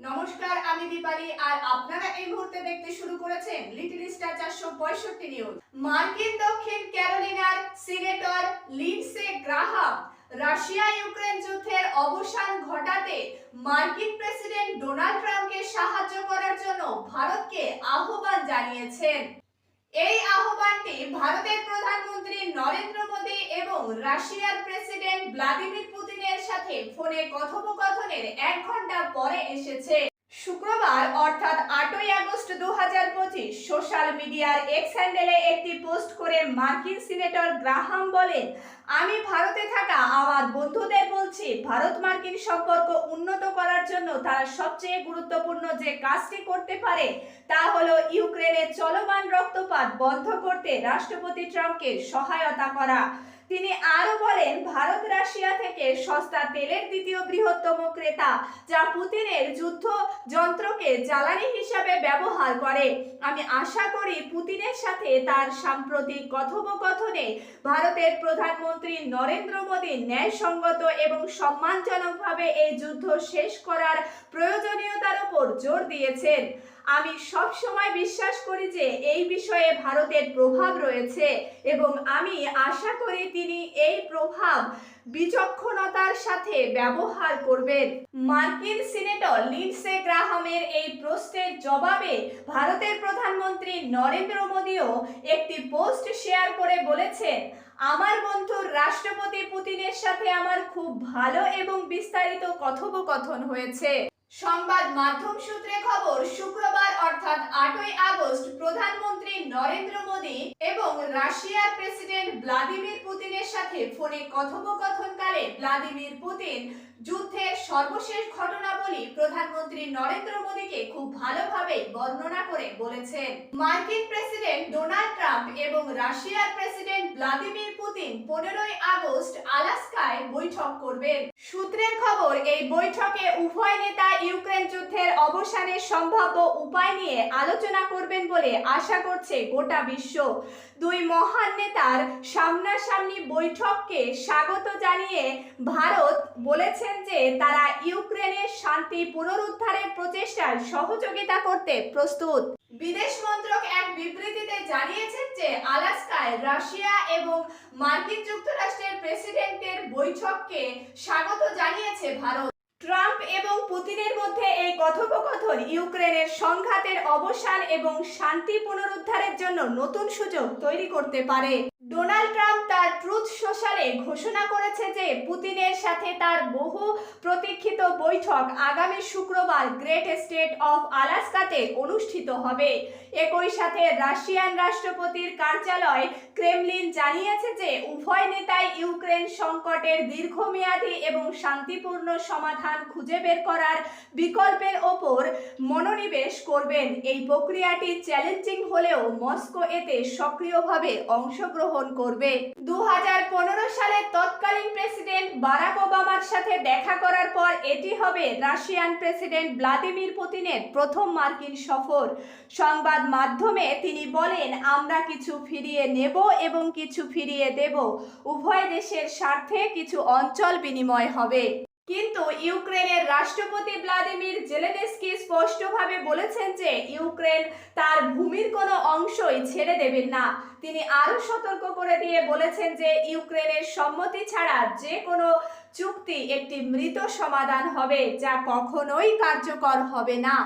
নমস্কার, আমি দীপালি আর আপনারা এই মুহূর্তে দেখতে শুরু করেছেন লিটল স্টার 465 নিউজ। মার্কিন দক্ষিণ ক্যারোলিনার senator Lindsey Graham Russia Ukraine যুদ্ধের অবসান ঘটাতে মার্কিন প্রেসিডেন্ট ডোনাল্ড ট্রাম্পকে সাহায্য করার জন্য ভারতকে আহ্বান জানিয়েছেন। এই আহ্বানটি ভারতের প্রধানমন্ত্রী নরেন্দ্র মোদী এবং রাশিয়ার প্রেসিডেন্ট ভ্লাদিমির পুতিনের সাথে ফোনে কথোপকথনের 1 ঘন্টা পরে এসেছে। শুক্রবার অর্থাৎ 8ই আগস্ট 2025 সোশ্যাল মিডিয়ার এক্স হ্যান্ডেলে একটি পোস্ট করে মার্কিন সিনেটর গ্রাহাম বলেন, আমি ভারতে থাকা আমার বন্ধুদের বলছি, ভারত মার্কিন সম্পর্ক উন্নত করার জন্য তারা সবচেয়ে গুরুত্বপূর্ণ যে কাজটি করতে পারে তা হলো ইউক্রেনের চলমান রক্তপাত বন্ধ করতে রাষ্ট্রপতি ট্রাম্পকে সহায়তা করা। তিনি আরো বলেন, ভারত রাশিয়া থেকে সস্তা তেলের দ্বিতীয় বৃহত্তম ক্রেতা, যা পুতিনের যুদ্ধ যন্ত্রকে জ্বালানি হিসাবে ব্যবহার করে। আমি আশা করি পুতিনের সাথে তার সাম্প্রতিক কথোপকথনে ভারতের প্রধানমন্ত্রী নরেন্দ্র মোদী ন্যায়সঙ্গত এবং সম্মানজনকভাবে এই যুদ্ধ শেষ করার প্রয়োজনীয়তার উপর জোর দিয়েছেন। আমি সব সময় বিশ্বাস করি যে এই বিষয়ে ভারতের প্রভাব রয়েছে এবং আমি আশা করি তিনি এই প্রভাব বিচক্ষণতার সাথে ব্যবহার করবেন। মার্কিন সিনেটর লিন্ডসে গ্রাহামের এই প্রশ্নের জবাবে ভারতের প্রধানমন্ত্রী নরেন্দ্র মোদীও একটি পোস্ট শেয়ার করে বলেছেন, আমার বন্ধুর রাষ্ট্রপতি পুতিনের সাথে আমার খুব ভালো এবং বিস্তারিত কথোপকথন হয়েছে। সংবাদ মাধ্যম সূত্রে খবর, শুক্রবার অর্থাৎ 8ই আগস্ট প্রধানমন্ত্রী নরেন্দ্র মোদী এবং রাশিয়ার প্রেসিডেন্ট ভ্লাদিমির পুতিনের সাথে ফোনে কথোপকথনকালে ভ্লাদিমির পুতিন যুদ্ধের সর্বশেষ ঘটনাবলী প্রধানমন্ত্রী নরেন্দ্র মোদীকে খুব ভালোভাবে বর্ণনা করে বলেছেন। মার্কিন প্রেসিডেন্ট ডোনাল্ড ট্রাম্প এবং রাশিয়ার প্রেসিডেন্ট ভ্লাদিমির পুতিন 15ই আগস্ট আলাস্কায় বৈঠক করবেন। সূত্রের খবর, এই বৈঠকে উভয় নেতা ইউক্রেন যুদ্ধের অবসানের সম্ভাব্য উপায় নিয়ে আলোচনা করবেন বলে আশা করছে গোটা বিশ্ব। দুই মহান নেতার সামনাসামনি বৈঠককে স্বাগত জানিয়ে ভারত বলেছেন যে তারা ইউক্রেনের শান্তি পুনরুদ্ধারের প্রচেষ্টায় সহযোগিতা করতে প্রস্তুত। বিদেশ মন্ত্রক এক বিবৃতিতে জানিয়েছেন যে আলাস্কায় রাশিয়া এবং মার্কিন যুক্তরাষ্ট্রের প্রেসিডেন্টের বৈঠককে স্বাগত জানিয়েছে ভারত। ট্রাম্প এবং পুতিনের মধ্যে এই কথোপকথন ইউক্রেনের সংঘাতের অবসান এবং শান্তি পুনরুদ্ধারের জন্য নতুন সুযোগ তৈরি করতে পারে। ডোনাল্ড ট্রাম্প তার ট্রুথ সোশ্যালে ঘোষণা করেছে যে পুতিনের সাথে তার বহু প্রতীক্ষিত বৈঠক আগামী শুক্রবার গ্রেট স্টেট অফ আলাস্কাতে অনুষ্ঠিত হবে। একই সাথে রাশিয়ান রাষ্ট্রপতির কার্যালয় ক্রেমলিন জানিয়েছে যে উভয় নেতাই ইউক্রেন সংকটের দীর্ঘমেয়াদী এবং শান্তিপূর্ণ সমাধান খুঁজে বের করার বিকল্পের ওপর মনোনিবেশ করবেন। এই প্রক্রিয়াটি চ্যালেঞ্জিং হলেও মস্কো এতে সক্রিয়ভাবে অংশগ্রহণ করবে। 2015 সালে তৎকালীন প্রেসিডেন্ট বারাক ওবামার সাথে দেখা করার পর এটি হবে রাশিয়ান প্রেসিডেন্ট ভ্লাদিমির পুতিনের প্রথম মার্কিন সফর। সংবাদ মাধ্যমে তিনি বলেন, আমরা কিছু ফিরিয়ে নেব এবং কিছু ফিরিয়ে দেব। উভয় দেশের স্বার্থে কিছু অঞ্চল বিনিময় হবে। কিন্তু ইউক্রেনের রাষ্ট্রপতি ভ্লাদিমির জেলেনস্কি স্পষ্টভাবে বলেছেন যে ইউক্রেন তার ভূমির কোনো অংশই ছেড়ে দেবেন না। তিনি আরো সতর্ক করে দিয়ে বলেছেন যে ইউক্রেনের সম্মতি ছাড়া যে কোনো চুক্তি একটি মৃত সমাধান হবে, যা কখনোই কার্যকর হবে না।